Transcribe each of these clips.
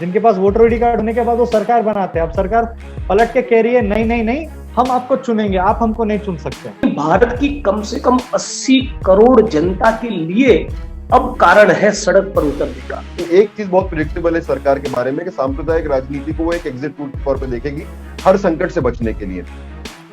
जिनके पास voter ID card होने के बाद वो सरकार बनाते हैं। अब सरकार पलट के कह रही है नहीं नहीं नहीं, हम आपको चुनेंगे, आप हमको नहीं चुन सकते। भारत की कम से कम 80 करोड़ जनता के लिए अब कारण है सड़क पर उतरने का। एक चीज बहुत प्रिडिक्टेबल है सरकार के बारे में कि सांप्रदायिक राजनीति को वो एक एग्जिट रूट के तौर पे देखेगी हर संकट से बचने के लिए।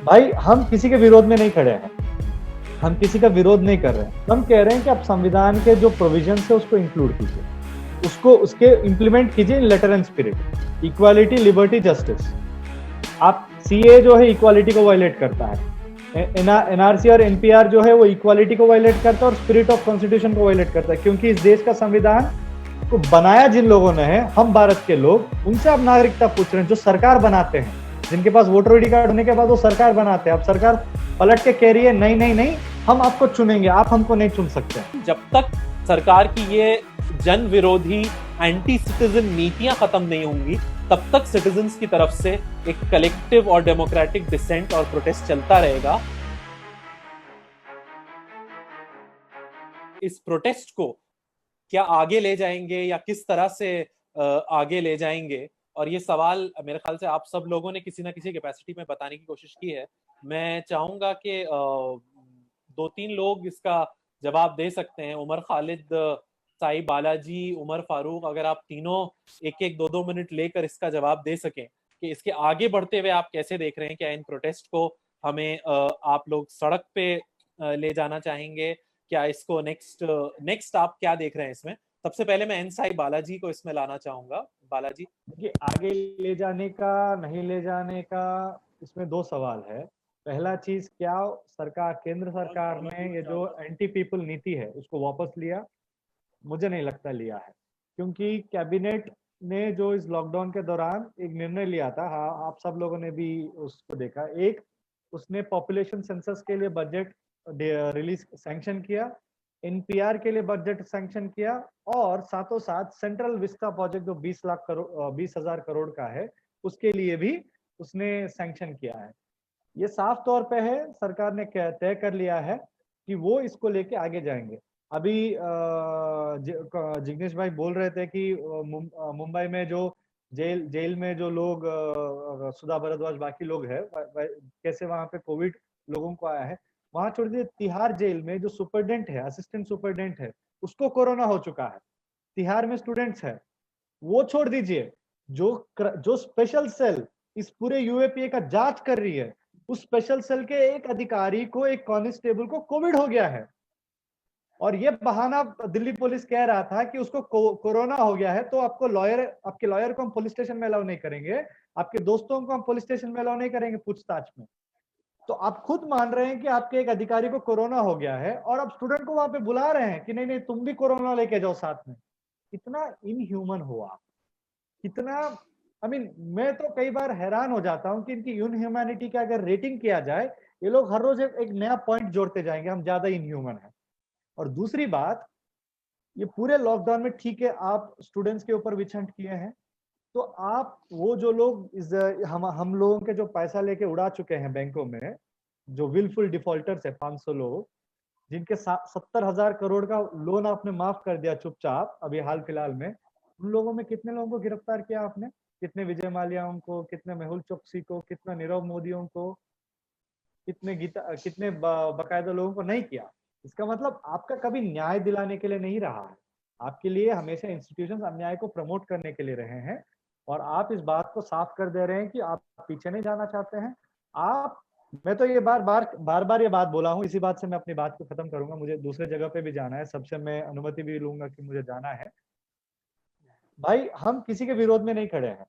भाई हम किसी के विरोध में नहीं खड़े हैं, हम किसी का विरोध नहीं कर रहे हैं। हम कह रहे हैं कि आप संविधान के जो प्रोविजन है उसको इंक्लूड कीजिए, उसको उसके इंप्लीमेंट कीजिए in letter and spirit, equality, liberty, justice. आप सीए जो है इक्वालिटी को वायलेट करता है, एनआरसी और एनपीआर जो है वो इक्वालिटी को वायलेट करता है और स्पिरिट ऑफ कॉन्स्टिट्यूशन को वायलेट करता है। क्योंकि इस देश का संविधान को बनाया जिन लोगों ने है, हम भारत के लोग, उनसे आप नागरिकता पूछ रहे हैं जो सरकार बनाते हैं। जिनके पास वोटर आईडी कार्ड होने के बाद वो सरकार बनाते हैं। अब सरकार पलट के कह रही है नहीं नहीं नहीं, हम आपको चुनेंगे, आप हमको नहीं चुन सकते। जब तक सरकार की ये जन विरोधी एंटी सिटीजन नीतियां खत्म नहीं होंगी, तब तक सिटीजन्स की तरफ से एक कलेक्टिव और डेमोक्रेटिक डिसेंट और प्रोटेस्ट चलता रहेगा। इस प्रोटेस्ट को क्या आगे ले जाएंगे या किस तरह से आगे ले जाएंगे, और ये सवाल मेरे ख्याल से आप सब लोगों ने किसी ना किसी कैपेसिटी में बताने की कोशिश की है। मैं चाहूंगा कि 2-3 लोग इसका जवाब दे सकते हैं। उमर खालिद, साई बालाजी, उमर फारूक, अगर आप तीनों एक एक 2-2 मिनट लेकर इसका जवाब दे सकें कि इसके आगे बढ़ते हुए आप कैसे देख रहे हैं। क्या इन प्रोटेस्ट को हमें आप लोग सड़क पे ले जाना चाहेंगे? क्या इसको नेक्स्ट आप क्या देख रहे हैं इसमें? सबसे पहले मैं एन साई बालाजी को इसमें लाना चाहूंगा। बालाजी, देखिए, आगे ले जाने का नहीं ले जाने का इसमें दो सवाल है। पहला चीज, क्या सरकार, केंद्र सरकार ने ये जो एंटी पीपल नीति है उसको वापस लिया? मुझे नहीं लगता लिया है, क्योंकि कैबिनेट ने जो इस लॉकडाउन के दौरान एक निर्णय लिया था, हाँ आप सब लोगों ने भी उसको देखा। एक, उसने पॉपुलेशन सेंसस के लिए बजट रिलीज सैंक्शन किया, एनपीआर के लिए बजट सैंक्शन किया, और साथों साथ सेंट्रल विस्टा प्रोजेक्ट जो 20,000 करोड़ का है, उसके लिए भी उसने सैंक्शन किया है। ये साफ तौर पे है, सरकार ने तय कर लिया है कि वो इसको लेके आगे जाएंगे। अभी जिग्नेश भाई बोल रहे थे कि मुंबई में जो जेल में जो लोग, सुधा भारद्वाज बाकी लोग हैं, कैसे वहां पे कोविड लोगों को आया है। वहां छोड़ दीजिए, तिहाड़ जेल में जो सुपरडेंट है, असिस्टेंट सुपरडेंट है, उसको कोरोना हो चुका है। तिहाड़ में स्टूडेंट्स है, वो छोड़ दीजिए, जो स्पेशल सेल इस पूरे यूएपीए का जांच कर रही है, उस स्पेशल सेल के एक अधिकारी को, एक कांस्टेबल को कोविड हो गया है। और ये बहाना दिल्ली पुलिस कह रहा था कि उसको कोरोना हो गया है, तो आपके लॉयर को हम पुलिस स्टेशन में अलाउ नहीं करेंगे, आपके दोस्तों को हम पुलिस स्टेशन में अलाउ नहीं करेंगे पूछताछ में। तो आप खुद मान रहे हैं कि आपके एक अधिकारी को कोरोना हो गया है, और आप स्टूडेंट को वहां पे बुला रहे हैं कि नहीं नहीं तुम भी कोरोना लेके जाओ साथ में। कितना इनह्यूमन हो आप, कितना, मैं तो कई बार हैरान हो जाता हूं कि इनकी इनह्यूमैनिटी का अगर रेटिंग किया जाए, ये लोग हर रोज एक नया पॉइंट जोड़ते जाएंगे, हम ज्यादा इनह्यूमन है। और दूसरी बात, ये पूरे लॉकडाउन में ठीक है आप स्टूडेंट्स के ऊपर विछंट किए हैं, तो आप वो जो लोग हम लोगों के जो पैसा लेके उड़ा चुके हैं बैंकों में, जो विलफुल डिफॉल्टर्स है 500 लोग, जिनके 70,000 करोड़ का लोन आपने माफ कर दिया चुपचाप अभी हाल फिलहाल में, उन लोगों में कितने लोगों को गिरफ्तार किया आपने? कितने विजय माल्या को, कितने मेहुल चोकसी को, कितने नीरव मोदियों को, कितने बाकायदा लोगों को नहीं किया? इसका मतलब आपका कभी न्याय दिलाने के लिए नहीं रहा है, आपके लिए हमेशा इंस्टीट्यूशंस अन्याय को प्रमोट करने के लिए रहे हैं। और आप इस बात को साफ कर दे रहे हैं कि आप पीछे नहीं जाना चाहते हैं। आप, मैं तो ये बार बार ये बात बोला हूँ, इसी बात से मैं अपनी बात को खत्म करूंगा, मुझे दूसरे जगह पे भी जाना है, सबसे मैं अनुमति भी लूंगा कि मुझे जाना है। भाई हम किसी के विरोध में नहीं खड़े हैं,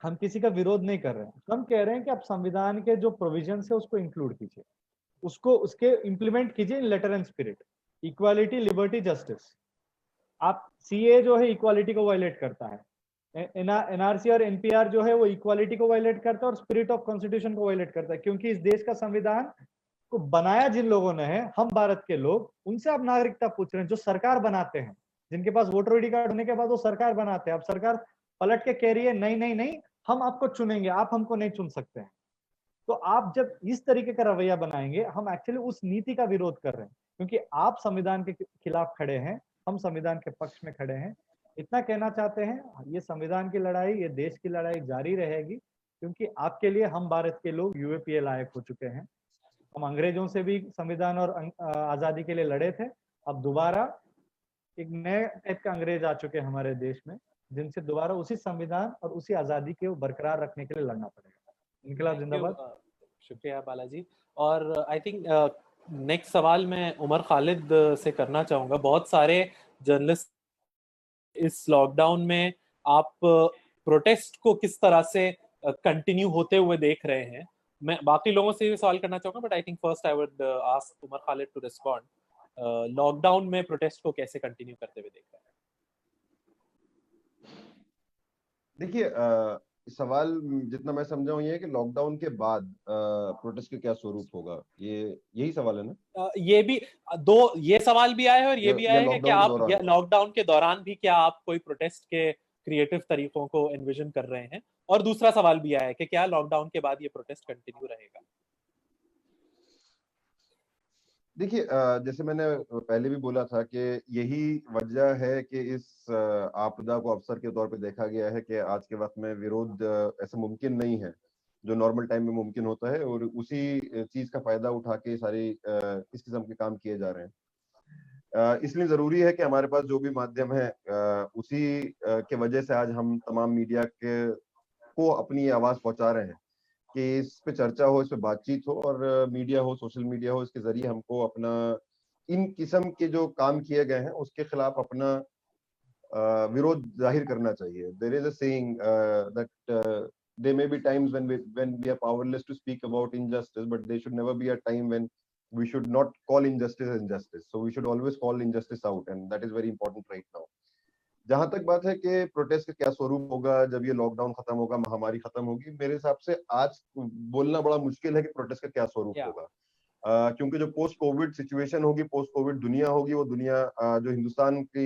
हम किसी का विरोध नहीं कर रहे हैं। हम कह रहे हैं कि आप संविधान के जो प्रोविजन है उसको इंक्लूड कीजिए, उसको उसके इंप्लीमेंट कीजिए in letter and spirit, equality, liberty, justice. आप सीए जो है इक्वालिटी को वायलेट करता है, एनआरसी और एनपीआर जो है वो इक्वालिटी को वायलेट करता है और स्पिरिट ऑफ कॉन्स्टिट्यूशन को वायलेट करता है। क्योंकि इस देश का संविधान को बनाया जिन लोगों ने है, हम भारत के लोग, उनसे आप नागरिकता पूछ रहे हैं जो सरकार बनाते हैं। जिनके पास वोटर आईडी कार्ड होने के बाद वो सरकार बनाते हैं। अब सरकार पलट के कह रही है नहीं नहीं नहीं, हम आपको चुनेंगे, आप हमको नहीं चुन सकते हैं। तो आप जब इस तरीके का रवैया बनाएंगे, हम एक्चुअली उस नीति का विरोध कर रहे हैं, क्योंकि आप संविधान के खिलाफ खड़े हैं, हम संविधान के पक्ष में खड़े हैं। इतना कहना चाहते हैं, ये संविधान की लड़ाई, ये देश की लड़ाई जारी रहेगी, क्योंकि आपके लिए हम भारत के लोग यूएपीए लायक हो चुके हैं। हम अंग्रेजों से भी संविधान और आजादी के लिए लड़े थे। अब दोबारा एक नए टाइप का अंग्रेज आ चुके हैं हमारे देश में, जिनसे दोबारा उसी संविधान और उसी आजादी को बरकरार रखने के लिए लड़ना पड़ेगा। इनकलाब जिंदाबाद। शुक्रिया बालाजी। और आई थिंक नेक्स्ट सवाल मैं उमर खालिद से करना चाहूंगा। बहुत सारे जर्नलिस्ट इस लॉकडाउन में आप प्रोटेस्ट को किस तरह से कंटिन्यू होते हुए देख रहे हैं? मैं बाकी लोगों से भी सवाल करना चाहूंगा, but I think first I would ask Umar Khalid to respond. Lockdown में प्रोटेस्ट को कैसे कंटिन्यू करते हुए देख रहे हैं? देखिए, सवाल जितना मैं समझा हूँ ये है कि लॉकडाउन के बाद प्रोटेस्ट का क्या स्वरूप होगा, ये यही सवाल है ना? ये भी ये सवाल भी आया है और ये भी आया है कि आप लॉकडाउन के दौरान भी क्या आप कोई प्रोटेस्ट के क्रिएटिव तरीकों को एनविजन कर रहे हैं? और दूसरा सवाल भी आया है कि क्या लॉकडाउन के बाद ये प्रोटेस्ट कंटिन्यू रहेगा? देखिए, जैसे मैंने पहले भी बोला था कि यही वजह है कि इस आपदा को अवसर के तौर पे देखा गया है कि आज के वक्त में विरोध ऐसा मुमकिन नहीं है जो नॉर्मल टाइम में मुमकिन होता है, और उसी चीज का फायदा उठा के सारी इस किस्म के काम किए जा रहे हैं। इसलिए जरूरी है कि हमारे पास जो भी माध्यम है उसी के वजह से आज हम तमाम मीडिया के को अपनी आवाज पहुंचा रहे हैं कि इस पे चर्चा हो, इस पे बातचीत हो, और मीडिया हो, सोशल मीडिया हो, इसके जरिए हमको अपना इन किस्म के जो काम किए गए हैं उसके खिलाफ अपना विरोध जाहिर करना चाहिए। There is a saying that there may be times when we are powerless to speak about injustice, but there should never be a time when we should not call injustice injustice. So we should always call injustice out, and that is very important right now. जहां तक बात है कि protest का क्या स्वरूप होगा जब ये लॉकडाउन खत्म होगा, महामारी खत्म होगी, मेरे हिसाब से आज बोलना बड़ा मुश्किल है कि प्रोटेस्ट का क्या स्वरूप होगा। क्योंकि जो पोस्ट कोविड सिचुएशन होगी, पोस्ट कोविड दुनिया होगी, वो दुनिया जो हिंदुस्तान की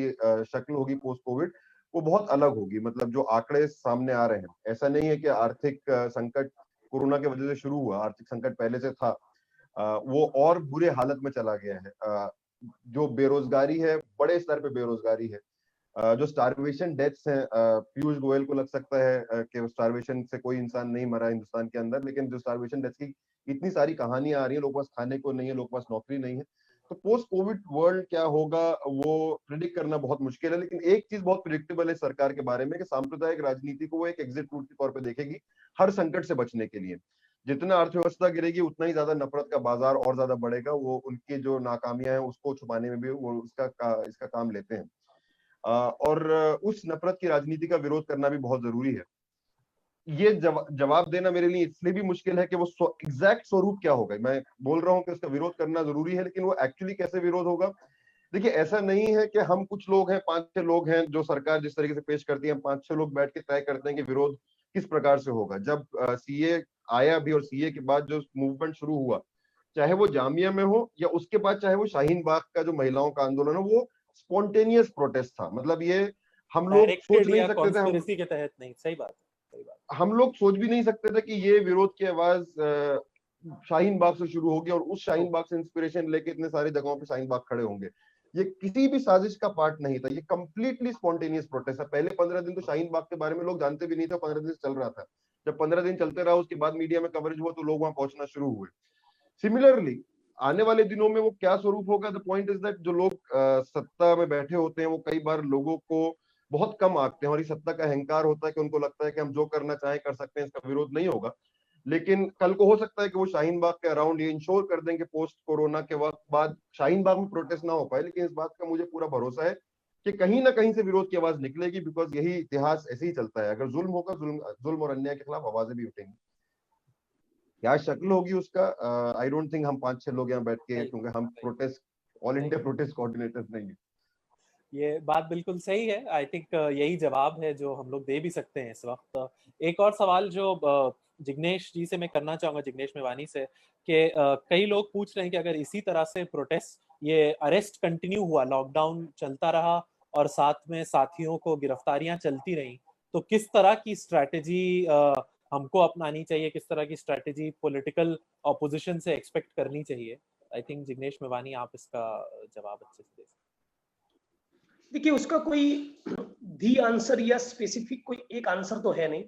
शक्ल होगी पोस्ट कोविड, वो बहुत अलग होगी। मतलब जो आंकड़े सामने आ रहे हैं, ऐसा नहीं है कि आर्थिक संकट कोरोना की वजह से शुरू हुआ, आर्थिक संकट पहले से था, वो और बुरे हालत में चला गया है। जो बेरोजगारी है, बड़े स्तर पे बेरोजगारी है, जो स्टारवेशन डेथ्स हैं, पीयूष गोयल को लग सकता है कि स्टारवेशन से कोई इंसान नहीं मरा हिंदुस्तान के अंदर, लेकिन जो स्टारवेशन डेथ्स की इतनी सारी कहानियां आ रही है, लोगों के पास खाने को नहीं है, लोगों के पास नौकरी नहीं है। तो पोस्ट कोविड वर्ल्ड क्या होगा वो प्रिडिक्ट करना बहुत मुश्किल है। लेकिन एक चीज बहुत प्रिडिक्टेबल है सरकार के बारे में कि सांप्रदायिक राजनीति को वो एक एग्जिट रूट के तौर पर देखेगी हर संकट से बचने के लिए। जितना अर्थव्यवस्था गिरेगी उतना ही ज्यादा नफरत का बाजार और ज्यादा बढ़ेगा। वो उनकी जो नाकामियां हैं उसको छुपाने में भी वो इसका काम लेते हैं, और उस नफरत की राजनीति का विरोध करना भी बहुत जरूरी है। ये जवाब देना मेरे लिए इसलिए भी मुश्किल है कि वो एग्जैक्ट स्वरूप क्या होगा। मैं बोल रहा हूँ कि उसका विरोध करना जरूरी है, लेकिन वो एक्चुअली कैसे विरोध होगा। देखिए, ऐसा नहीं है कि हम कुछ लोग हैं, 5-6 लोग हैं, जो सरकार जिस तरीके से पेश करती है, हम 5-6 लोग बैठ के तय करते हैं कि विरोध किस प्रकार से होगा। जब सीए आया भी और सीए के बाद जो मूवमेंट शुरू हुआ, चाहे वो जामिया में हो या उसके बाद चाहे वो शाहीन बाग का जो महिलाओं का आंदोलन हो, वो स्पॉन्टेनियस प्रोटेस्ट था। मतलब ये हम लोग सोच नहीं सकते थे, के तहत नहीं। सही बात, सही बात। हम लोग सोच भी नहीं सकते थे कि ये विरोध की आवाज शाहीन बाग से शुरू होगी और उस शाहीन बाग से इंस्पिरेशन लेके इतने सारे जगहों पे शाहीन बाग खड़े होंगे। ये किसी भी साजिश का पार्ट नहीं था, ये कंप्लीटली स्पॉन्टेनियस प्रोटेस्ट है। पहले 15 दिन तो शाहीन बाग के बारे में लोग जानते भी नहीं थे, 15 दिन से चल रहा था। जब 15 दिन चलते रहा, उसके बाद मीडिया में कवरेज हुआ तो लोग वहां पहुंचना शुरू हुए। सिमिलरली आने वाले दिनों में वो क्या स्वरूप होगा, द पॉइंट इज दैट जो लोग सत्ता में बैठे होते हैं वो कई बार लोगों को बहुत कम आंकते हैं, और ये सत्ता का अहंकार होता है कि उनको लगता है कि हम जो करना चाहें कर सकते हैं, इसका विरोध नहीं होगा। लेकिन कल को हो सकता है कि वो शाहीन बाग के अराउंड ये इंश्योर कर देंगे पोस्ट कोरोना के वक्त बाद शाहीन बाग में प्रोटेस्ट ना हो पाए। लेकिन इस बात का मुझे पूरा भरोसा है कि कहीं ना कहीं से विरोध की आवाज निकलेगी, बिकॉज यही इतिहास ऐसे ही चलता है। अगर जुल्म होगा, जुल्म और अन्याय के खिलाफ आवाजें भी उठेंगी। क्या शक्ल होगी उसका, आई डोंट थिंक हम 5-6 लोग यहाँ बैठ के, क्योंकि हम protest all India protest coordinators नहीं है। ये बात बिल्कुल सही है। आई थिंक यही जवाब है जो हम लोग दे भी सकते हैं इस वक्त। एक और सवाल जो जिग्नेश जी से मैं करना चाहूंगा, जिग्नेश मेवानी से, कि कई लोग पूछ रहे हैं कि अगर इसी तरह से प्रोटेस्ट, ये अरेस्ट कंटिन्यू हुआ, लॉकडाउन चलता रहा और साथ में साथियों को गिरफ्तारियां चलती रही, तो किस तरह की स्ट्रैटेजी हमको अपनानी चाहिए, किस तरह की स्ट्रैटेजी पॉलिटिकल ऑपोजिशन से एक्सपेक्ट करनी चाहिए? आई थिंक जिग्नेश मेवानी आप इसका जवाब अच्छे से दे सकते हैं। देखिए उसका कोई दी आंसर या स्पेसिफिक कोई एक आंसर तो है नहीं।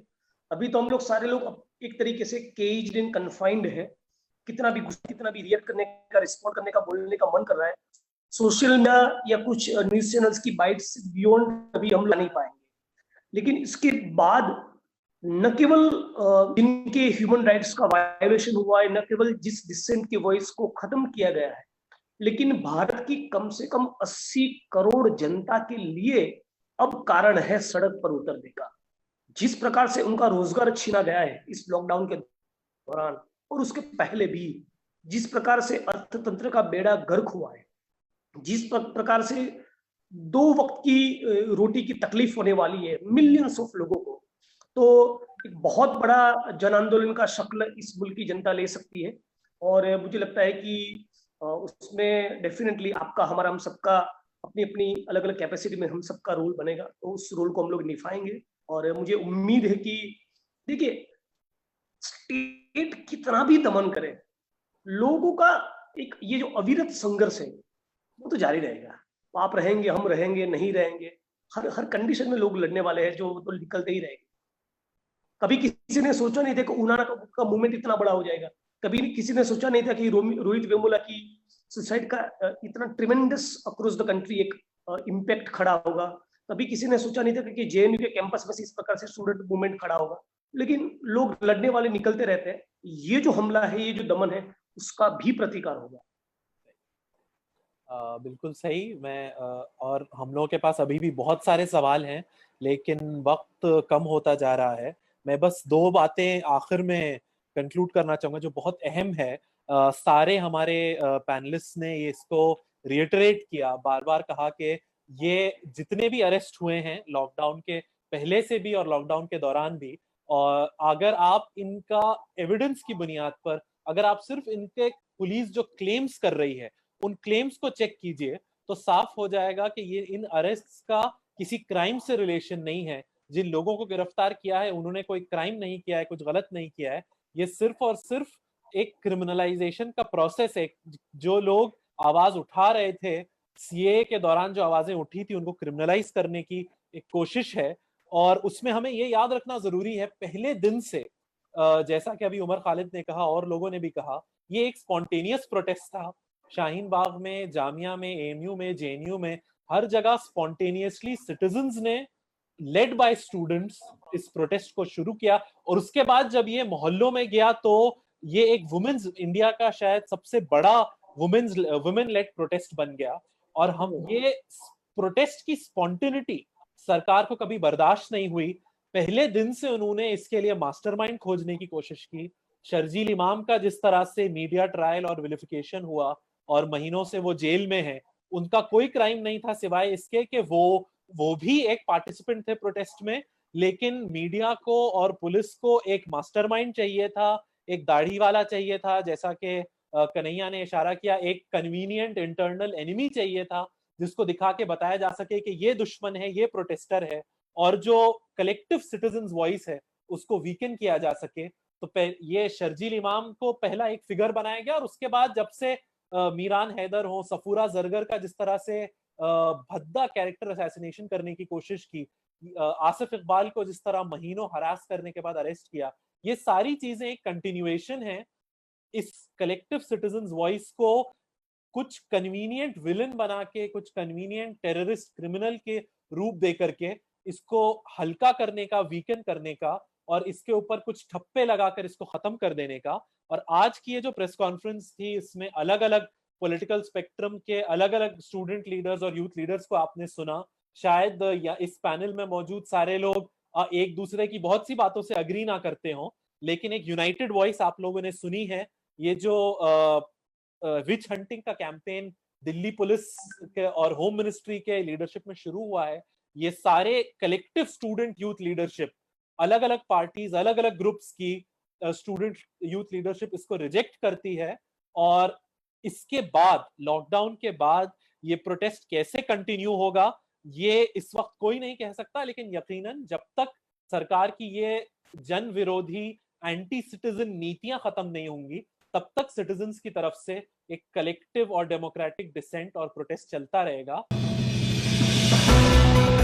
अभी तो हम लोग सारे लोग एक तरीके से केज्ड इन कन्फाइंड है। कितना भी रिएक्ट करने का, रिस्पॉन्ड करने का, बोलने का मन कर रहा है, सोशल मीडिया या कुछ न्यूज चैनल्स की बाइट्स बियॉन्ड अभी हम लोग नहीं पाएंगे। लेकिन इसके बाद न केवल जिनके ह्यूमन राइट्स का वायलेशन हुआ है, न केवल जिस डिसेंट की वॉइस को खत्म किया गया है, लेकिन भारत की कम से कम 80 करोड़ जनता के लिए अब कारण है सड़क पर उतरने का। जिस प्रकार से उनका रोजगार छीना गया है इस लॉकडाउन के दौरान और उसके पहले भी, जिस प्रकार से अर्थतंत्र का बेड़ा गर्क हुआ है, जिस प्रकार से 2 वक्त की रोटी की तकलीफ होने वाली है मिलियंस ऑफ लोगों को, तो एक बहुत बड़ा जन आंदोलन का शक्ल इस मुल्क की जनता ले सकती है। और मुझे लगता है कि उसमें डेफिनेटली आपका, हमारा, हम सबका अपनी अपनी अलग अलग कैपेसिटी में हम सबका रोल बनेगा, तो उस रोल को हम लोग निभाएंगे। और मुझे उम्मीद है कि देखिए स्टेट कितना भी दमन करे, लोगों का एक ये जो अविरत संघर्ष है वो तो जारी रहेगा। आप रहेंगे, हम रहेंगे, नहीं रहेंगे, हर कंडीशन में लोग लड़ने वाले हैं, जो तो निकलते ही रहेंगे। कभी किसी ने सोचा नहीं था कि ऊना का मूवमेंट इतना बड़ा हो जाएगा। कभी किसी ने सोचा नहीं था कि रोहित वेमुला की सुसाइड का इतना ट्रिमेंडस अक्रॉस द कंट्री एक इम्पैक्ट खड़ा होगा। कभी किसी ने सोचा नहीं था कि जेएनयू के कैंपस में इस प्रकार से स्टूडेंट मूवमेंट खड़ा होगा। लेकिन लोग लड़ने वाले निकलते रहते हैं। ये जो हमला है, ये जो दमन है, उसका भी प्रतिकार होगा। बिल्कुल सही। मैं और हम लोगों के पास अभी भी बहुत सारे सवाल हैं, लेकिन वक्त कम होता जा रहा है। मैं बस 2 बातें आखिर में कंक्लूड करना चाहूंगा जो बहुत अहम है। सारे हमारे पैनलिस्ट ने ये इसको रिइटरेट किया, बार बार कहा कि ये जितने भी अरेस्ट हुए हैं लॉकडाउन के पहले से भी और लॉकडाउन के दौरान भी, और अगर आप इनका एविडेंस की बुनियाद पर, अगर आप सिर्फ इनके पुलिस जो क्लेम्स कर रही है उन क्लेम्स को चेक कीजिए, तो साफ हो जाएगा कि ये इन अरेस्ट्स का किसी क्राइम से रिलेशन नहीं है। जिन लोगों को गिरफ्तार किया है उन्होंने कोई क्राइम नहीं किया है, कुछ गलत नहीं किया है। ये सिर्फ और सिर्फ एक क्रिमिनलाइजेशन का प्रोसेस है। जो लोग आवाज उठा रहे थे सीए के दौरान, जो आवाजें उठी थी, उनको क्रिमिनलाइज करने की एक कोशिश है। और उसमें हमें ये याद रखना जरूरी है, पहले दिन से जैसा कि अभी उमर खालिद ने कहा और लोगों ने भी कहा, ये एक स्पॉन्टेनियस प्रोटेस्ट था। शाहीन बाग में, जामिया में, एएमयू में, जेएनयू में, हर जगह स्पॉन्टेनियसली सिटीजन्स ने लेड बाय स्टूडेंट्स इस प्रोटेस्ट को शुरू किया। और उसके बाद जब ये मोहल्लों में गया तो ये एक वुमेन्स, इंडिया का शायद सबसे बड़ा वुमेन लेड प्रोटेस्ट बन गया। और हम ये प्रोटेस्ट की स्पॉन्टेनिटी सरकार को कभी बर्दाश्त नहीं हुई। पहले दिन से उन्होंने इसके लिए मास्टरमाइंड खोजने की कोशिश की। शर्जील इमाम का जिस तरह से मीडिया ट्रायल और विलिफिकेशन हुआ और महीनों से वो जेल में है, उनका कोई क्राइम नहीं था सिवाय इसके कि वो भी एक पार्टिसिपेंट थे प्रोटेस्ट में। लेकिन मीडिया को और पुलिस को एक मास्टरमाइंड चाहिए था, एक दाढ़ी वाला चाहिए था, जैसा कि कन्हैया ने इशारा किया, एक कन्वीनियंट इंटरनल एनिमी चाहिए था जिसको दिखा के बताया जा सके कि ये दुश्मन है, ये प्रोटेस्टर है, और जो कलेक्टिव सिटीजन्स वॉइस है उसको वीकन किया जा सके। तो ये शर्जील इमाम को पहला एक फिगर बनाया गया। और उसके बाद जब से मीरान हैदर हो, सफूरा जरगर का जिस तरह से भद्दा कैरेक्टर असैसिनेशन करने की कोशिश की, आसिफ इकबाल को जिस तरह महीनों हरास करने के बाद अरेस्ट किया, ये सारी चीजें एक कंटिन्यूएशन है इस कलेक्टिव सिटीजन्स वॉइस को कुछ कन्वीनियंट विलन बना के, कुछ कन्वीनियंट टेररिस्ट क्रिमिनल के रूप दे करके इसको हल्का करने का, वीकन करने का, और इसके ऊपर कुछ ठप्पे लगाकर इसको खत्म कर देने का। और आज की ये जो प्रेस कॉन्फ्रेंस थी, इसमें अलग अलग पॉलिटिकल स्पेक्ट्रम के अलग अलग स्टूडेंट लीडर्स और यूथ लीडर्स को आपने सुना। शायद या इस पैनल में मौजूद सारे लोग एक दूसरे की बहुत सी बातों से अग्री ना करते हो, लेकिन एक यूनाइटेड वॉइस आप लोगों ने सुनी है। ये जो विच हंटिंग का कैंपेन दिल्ली पुलिस के और होम मिनिस्ट्री के लीडरशिप में शुरू हुआ है, ये सारे कलेक्टिव स्टूडेंट यूथ लीडरशिप, अलग अलग पार्टीज, अलग अलग ग्रुप्स की स्टूडेंट यूथ लीडरशिप इसको रिजेक्ट करती है। और इसके बाद, लॉकडाउन के बाद, ये प्रोटेस्ट कैसे कंटिन्यू होगा ये इस वक्त कोई नहीं कह सकता। लेकिन यकीनन जब तक सरकार की ये जन विरोधी एंटी सिटीजन नीतियां खत्म नहीं होंगी, तब तक सिटीजन्स की तरफ से एक कलेक्टिव और डेमोक्रेटिक डिसेंट और प्रोटेस्ट चलता रहेगा। है।